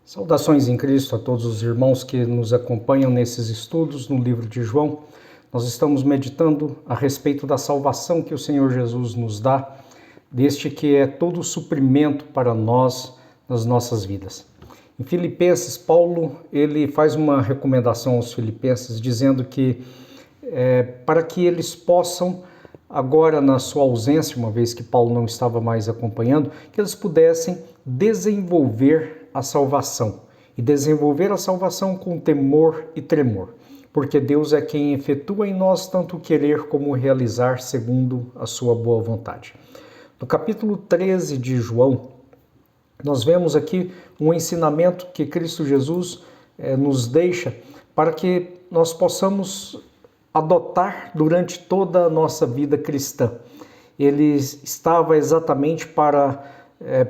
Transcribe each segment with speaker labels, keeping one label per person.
Speaker 1: Saudações em Cristo a todos os irmãos que nos acompanham nesses estudos no livro de João. Nós estamos meditando a respeito da salvação que o Senhor Jesus nos dá, deste que é todo o suprimento para nós nas nossas vidas. Em Filipenses, Paulo ele faz uma recomendação aos filipenses dizendo que para que eles possam, agora na sua ausência, uma vez que Paulo não estava mais acompanhando, que eles pudessem desenvolver a salvação. E desenvolver a salvação com temor e tremor, porque Deus é quem efetua em nós tanto o querer como o realizar segundo a sua boa vontade. No capítulo 13 de João, nós vemos aqui um ensinamento que Cristo Jesus nos deixa para que nós possamos adotar durante toda a nossa vida cristã. Ele estava exatamente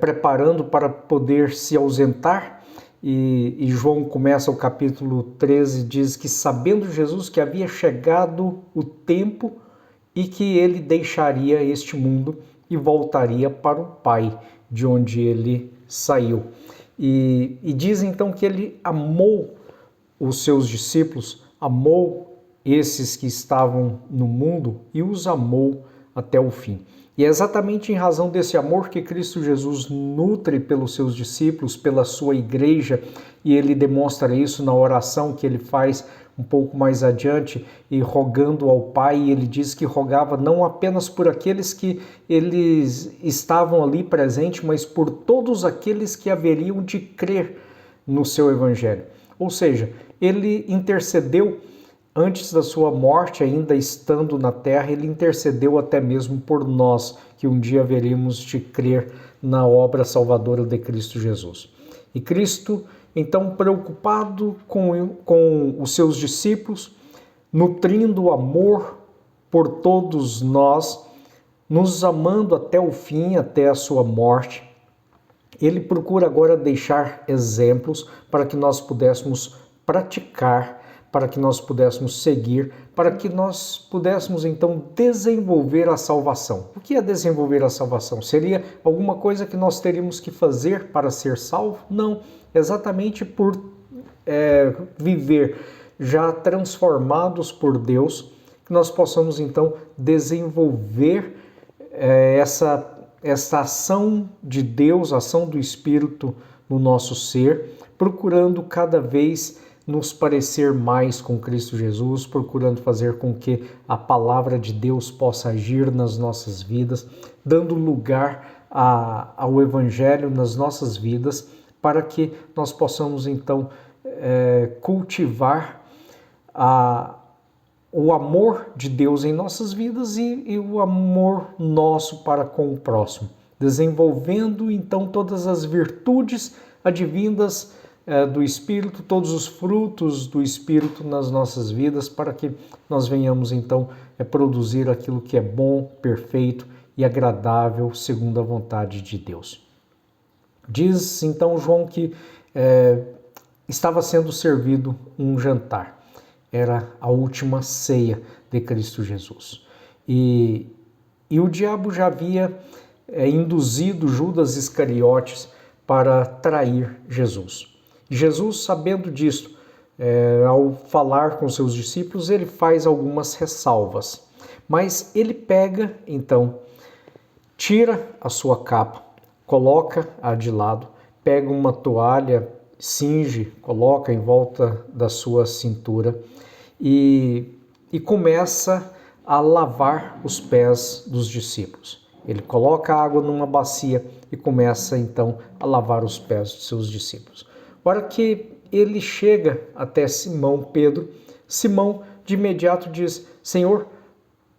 Speaker 1: preparando para poder se ausentar, e João começa o capítulo 13, diz que sabendo Jesus que havia chegado o tempo e que ele deixaria este mundo e voltaria para o Pai, de onde ele saiu. E diz então que ele amou os seus discípulos, amou esses que estavam no mundo e os amou até o fim. E é exatamente em razão desse amor que Cristo Jesus nutre pelos seus discípulos, pela sua igreja, e ele demonstra isso na oração que ele faz um pouco mais adiante, e rogando ao Pai, ele diz que rogava não apenas por aqueles que eles estavam ali presentes, mas por todos aqueles que haveriam de crer no seu evangelho. Ou seja, ele intercedeu antes da sua morte, ainda estando na terra, ele intercedeu até mesmo por nós, que um dia haveríamos de crer na obra salvadora de Cristo Jesus. E Cristo, então, preocupado com os seus discípulos, nutrindo o amor por todos nós, nos amando até o fim, até a sua morte, ele procura agora deixar exemplos para que nós pudéssemos praticar, para que nós pudéssemos seguir, para que nós pudéssemos então desenvolver a salvação. O que é desenvolver a salvação? Seria alguma coisa que nós teríamos que fazer para ser salvo? Não, exatamente por viver já transformados por Deus, que nós possamos então desenvolver essa ação de Deus, a ação do Espírito no nosso ser, procurando cada vez nos parecer mais com Cristo Jesus, procurando fazer com que a palavra de Deus possa agir nas nossas vidas, dando lugar ao Evangelho nas nossas vidas, para que nós possamos então cultivar o amor de Deus em nossas vidas e o amor nosso para com o próximo, desenvolvendo então todas as virtudes advindas do Espírito, todos os frutos do Espírito nas nossas vidas, para que nós venhamos então produzir aquilo que é bom, perfeito e agradável segundo a vontade de Deus. Diz então João que estava sendo servido um jantar, era a última ceia de Cristo Jesus. E o diabo já havia induzido Judas Iscariotes para trair Jesus. Jesus, sabendo disso, ao falar com seus discípulos, ele faz algumas ressalvas. Mas ele pega, então, tira a sua capa, coloca-a de lado, pega uma toalha, cinge, coloca em volta da sua cintura e começa a lavar os pés dos discípulos. Ele coloca a água numa bacia e começa, então, a lavar os pés de seus discípulos. Para que ele chega até Simão Pedro, Simão de imediato diz: Senhor,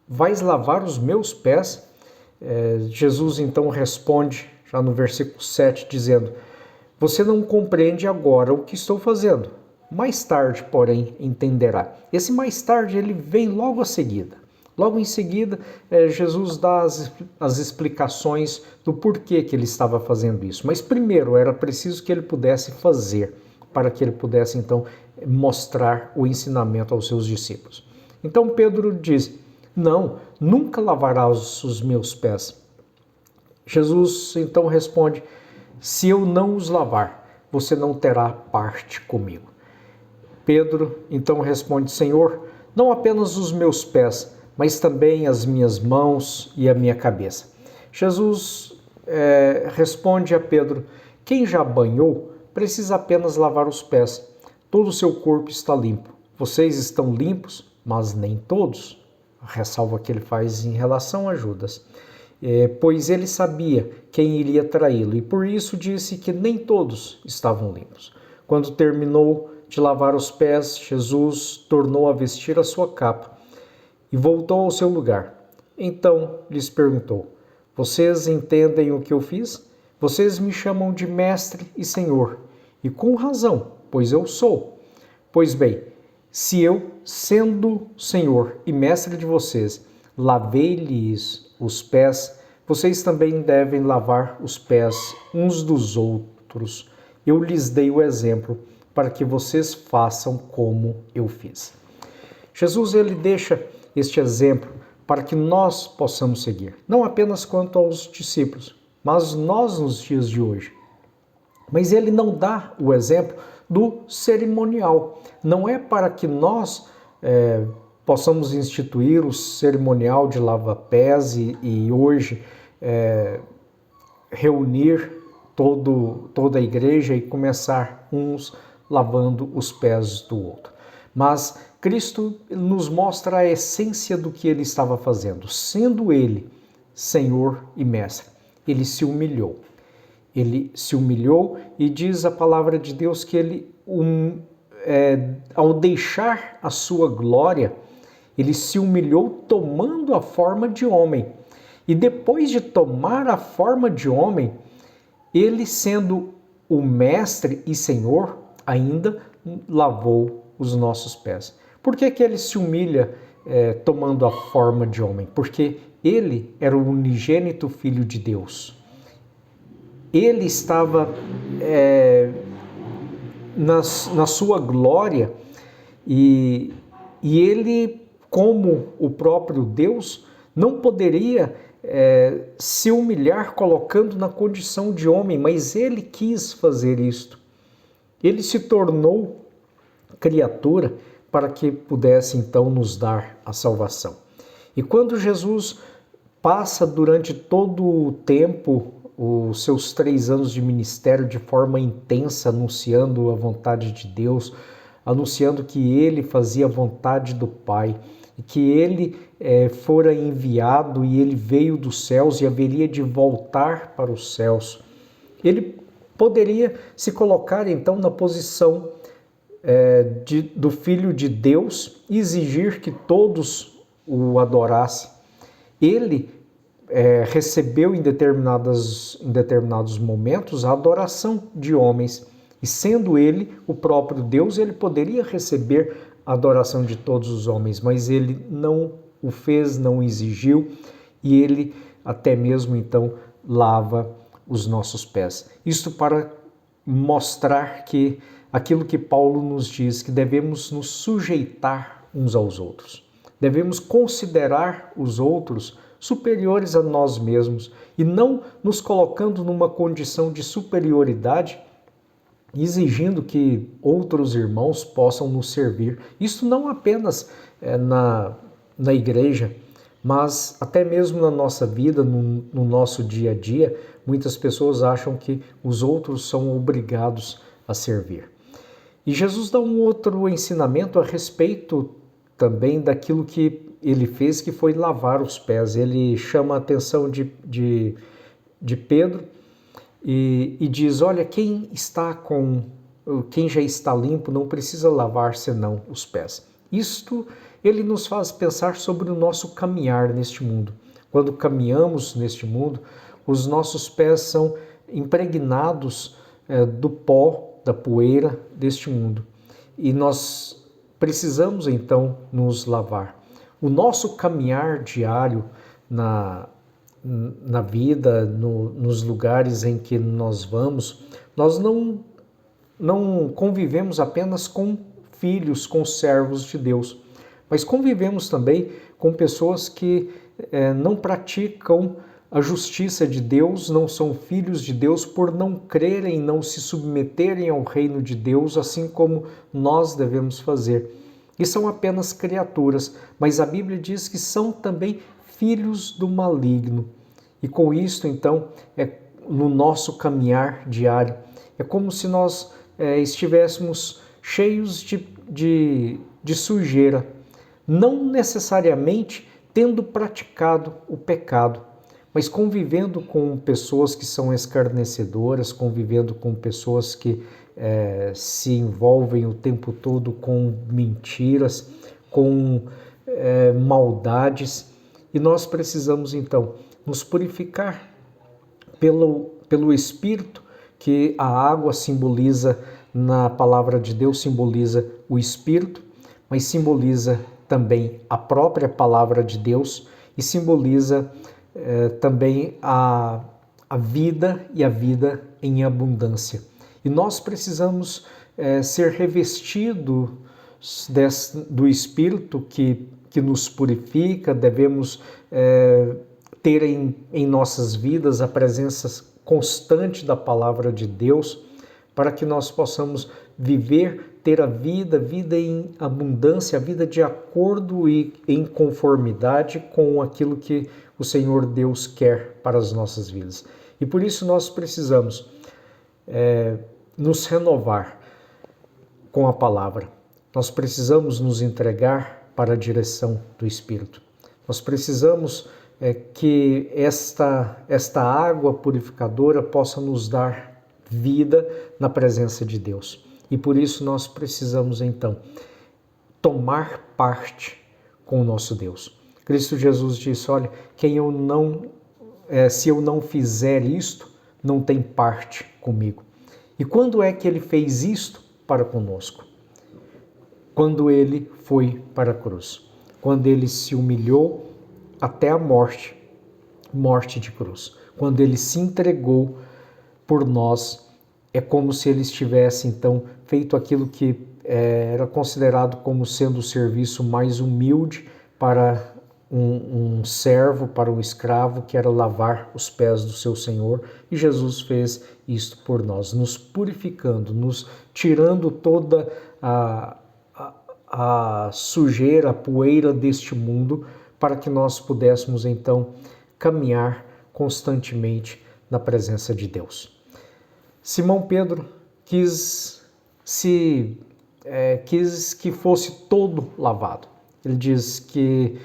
Speaker 1: vais lavar os meus pés? Jesus então responde, já no versículo 7, dizendo: você não compreende agora o que estou fazendo. Mais tarde, porém, entenderá. Esse mais tarde, ele vem logo a seguida. Logo em seguida, Jesus dá as explicações do porquê que ele estava fazendo isso. Mas primeiro era preciso que ele pudesse fazer, para que ele pudesse então mostrar o ensinamento aos seus discípulos. Então Pedro diz: não, nunca lavarás os meus pés. Jesus então responde: se eu não os lavar, você não terá parte comigo. Pedro então responde: Senhor, não apenas os meus pés, mas também as minhas mãos e a minha cabeça. Jesus responde a Pedro: quem já banhou precisa apenas lavar os pés. Todo o seu corpo está limpo. Vocês estão limpos, mas nem todos. A ressalva que ele faz em relação a Judas. Pois ele sabia quem iria traí-lo e por isso disse que nem todos estavam limpos. Quando terminou de lavar os pés, Jesus tornou a vestir a sua capa e voltou ao seu lugar. Então lhes perguntou: vocês entendem o que eu fiz? Vocês me chamam de mestre e senhor, e com razão, pois eu sou. Pois bem, se eu, sendo senhor e mestre de vocês, lavei-lhes os pés, vocês também devem lavar os pés uns dos outros. Eu lhes dei o exemplo para que vocês façam como eu fiz. Jesus ele deixa este exemplo para que nós possamos seguir, não apenas quanto aos discípulos, mas nós nos dias de hoje. Mas ele não dá o exemplo do cerimonial. Não é para que nós possamos instituir o cerimonial de lava-pés e hoje reunir toda a igreja e começar uns lavando os pés do outro. Mas Cristo nos mostra a essência do que ele estava fazendo. Sendo ele Senhor e Mestre, ele se humilhou. Ele se humilhou e diz a palavra de Deus que ele, ao deixar a sua glória, ele se humilhou tomando a forma de homem. E depois de tomar a forma de homem, ele sendo o Mestre e Senhor, ainda lavou os nossos pés. Por que ele se humilha tomando a forma de homem? Porque ele era o unigênito Filho de Deus. Ele estava na sua glória e ele, como o próprio Deus, não poderia se humilhar colocando na condição de homem, mas ele quis fazer isto. Ele se tornou criatura para que pudesse então nos dar a salvação. E quando Jesus passa durante todo o tempo, os seus 3 anos de ministério de forma intensa, anunciando a vontade de Deus, anunciando que ele fazia a vontade do Pai, e que ele fora enviado e ele veio dos céus e haveria de voltar para os céus. Ele poderia se colocar então na posição do Filho de Deus e exigir que todos o adorassem. Ele recebeu em determinados momentos a adoração de homens, e sendo ele o próprio Deus, ele poderia receber a adoração de todos os homens, mas ele não o fez, não exigiu, e ele até mesmo então lava os nossos pés. Isto para mostrar que aquilo que Paulo nos diz, que devemos nos sujeitar uns aos outros. Devemos considerar os outros superiores a nós mesmos e não nos colocando numa condição de superioridade, exigindo que outros irmãos possam nos servir. Isso não apenas na igreja, mas até mesmo na nossa vida, no nosso dia a dia, muitas pessoas acham que os outros são obrigados a servir. E Jesus dá um outro ensinamento a respeito também daquilo que ele fez, que foi lavar os pés. Ele chama a atenção de Pedro e diz: olha, quem já está limpo não precisa lavar senão os pés. Isto ele nos faz pensar sobre o nosso caminhar neste mundo. Quando caminhamos neste mundo, os nossos pés são impregnados do pó, da poeira deste mundo. E nós precisamos então nos lavar. O nosso caminhar diário na vida, nos lugares em que nós vamos, nós não convivemos apenas com filhos, com servos de Deus, mas convivemos também com pessoas que não praticam a justiça de Deus, não são filhos de Deus por não crerem, não se submeterem ao reino de Deus, assim como nós devemos fazer. E são apenas criaturas, mas a Bíblia diz que são também filhos do maligno. E com isto, então, no nosso caminhar diário, é como se nós estivéssemos cheios de sujeira, não necessariamente tendo praticado o pecado, mas convivendo com pessoas que são escarnecedoras, convivendo com pessoas que se envolvem o tempo todo com mentiras, com maldades, e nós precisamos então nos purificar pelo Espírito, que a água simboliza, na palavra de Deus, simboliza o Espírito, mas simboliza também a própria palavra de Deus e simboliza também a vida e a vida em abundância. E nós precisamos ser revestidos do Espírito que nos purifica, devemos ter em nossas vidas a presença constante da palavra de Deus, para que nós possamos viver, ter a vida em abundância, a vida de acordo e em conformidade com aquilo que o Senhor Deus quer para as nossas vidas. E por isso nós precisamos nos renovar com a palavra. Nós precisamos nos entregar para a direção do Espírito. Nós precisamos que esta água purificadora possa nos dar vida na presença de Deus. E por isso nós precisamos então tomar parte com o nosso Deus. Cristo Jesus disse: olha, se eu não fizer isto, não tem parte comigo. E quando é que ele fez isto para conosco? Quando ele foi para a cruz, quando ele se humilhou até a morte de cruz, quando ele se entregou por nós, é como se ele estivesse então feito aquilo que era considerado como sendo o serviço mais humilde para um servo, para um escravo, que era lavar os pés do seu Senhor, e Jesus fez isto por nós, nos purificando, nos tirando toda a sujeira, a poeira deste mundo, para que nós pudéssemos então caminhar constantemente na presença de Deus. Simão Pedro quis que fosse todo lavado. Ele diz que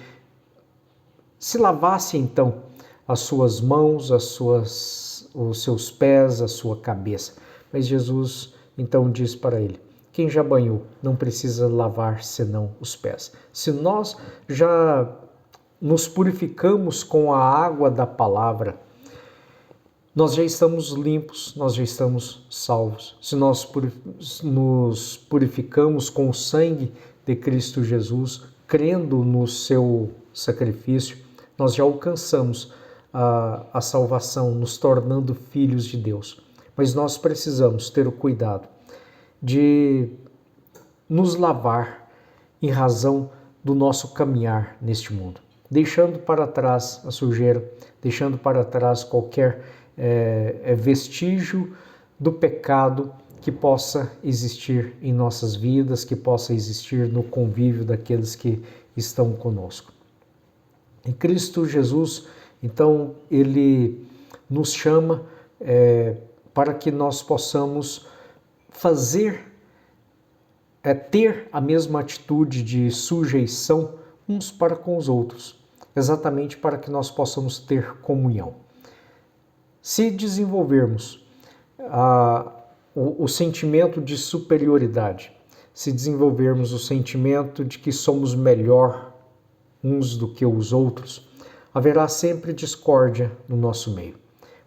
Speaker 1: se lavasse então as suas mãos, os seus pés, a sua cabeça. Mas Jesus então diz para ele: quem já banhou não precisa lavar senão os pés. Se nós já nos purificamos com a água da palavra, nós já estamos limpos, nós já estamos salvos. Se nós nos purificamos com o sangue de Cristo Jesus, crendo no seu sacrifício, nós já alcançamos a salvação, nos tornando filhos de Deus. Mas nós precisamos ter o cuidado de nos lavar em razão do nosso caminhar neste mundo, deixando para trás a sujeira, deixando para trás qualquer vestígio do pecado que possa existir em nossas vidas, que possa existir no convívio daqueles que estão conosco. Em Cristo Jesus, então, ele nos chama para que nós possamos ter a mesma atitude de sujeição uns para com os outros, exatamente para que nós possamos ter comunhão. Se desenvolvermos o sentimento de superioridade, se desenvolvermos o sentimento de que somos melhor uns do que os outros, haverá sempre discórdia no nosso meio.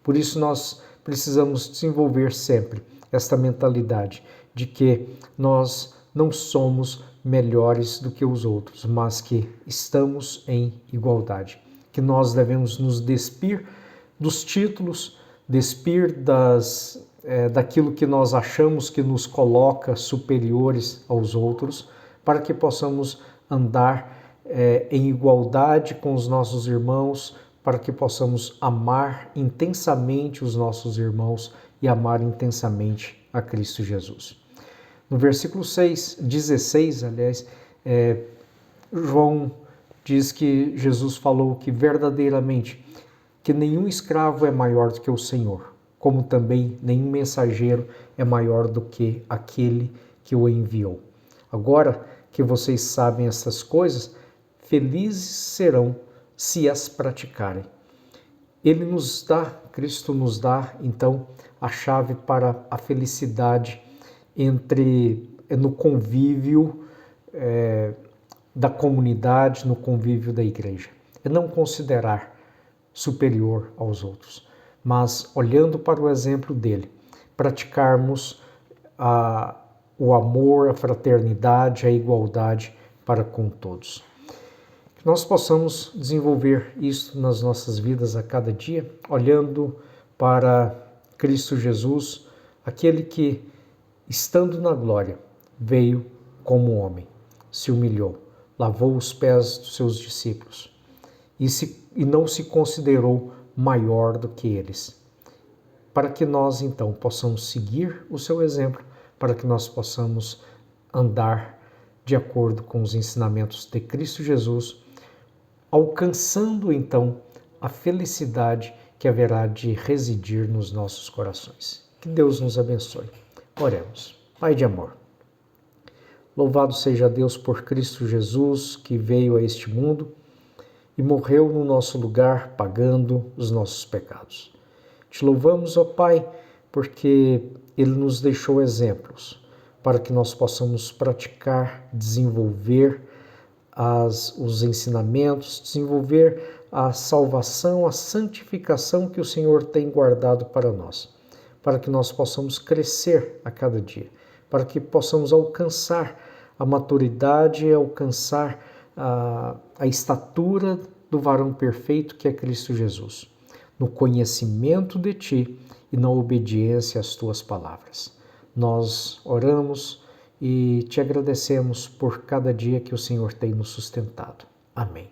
Speaker 1: Por isso nós precisamos desenvolver sempre esta mentalidade de que nós não somos melhores do que os outros, mas que estamos em igualdade, que nós devemos nos despir dos títulos, despir daquilo que nós achamos que nos coloca superiores aos outros, para que possamos andar em igualdade com os nossos irmãos, para que possamos amar intensamente os nossos irmãos e amar intensamente a Cristo Jesus. No versículo 16, João diz que Jesus falou que verdadeiramente que nenhum escravo é maior do que o Senhor, como também nenhum mensageiro é maior do que aquele que o enviou. Agora que vocês sabem essas coisas, felizes serão se as praticarem. Cristo nos dá, então, a chave para a felicidade no convívio da comunidade, no convívio da igreja. É não considerar superior aos outros, mas olhando para o exemplo dele, praticarmos o amor, a fraternidade, a igualdade para com todos. Que nós possamos desenvolver isso nas nossas vidas a cada dia, olhando para Cristo Jesus, aquele que, estando na glória, veio como homem, se humilhou, lavou os pés dos seus discípulos e não se considerou maior do que eles. Para que nós, então, possamos seguir o seu exemplo, para que nós possamos andar de acordo com os ensinamentos de Cristo Jesus, alcançando, então, a felicidade que haverá de residir nos nossos corações. Que Deus nos abençoe. Oremos. Pai de amor, louvado seja Deus por Cristo Jesus, que veio a este mundo e morreu no nosso lugar, pagando os nossos pecados. Te louvamos, ó Pai, porque Ele nos deixou exemplos para que nós possamos praticar, desenvolver os ensinamentos, desenvolver a salvação, a santificação que o Senhor tem guardado para nós, para que nós possamos crescer a cada dia, para que possamos alcançar a maturidade, alcançar a estatura do varão perfeito que é Cristo Jesus, no conhecimento de Ti e na obediência às Tuas palavras. Nós oramos e Te agradecemos por cada dia que o Senhor tem nos sustentado. Amém.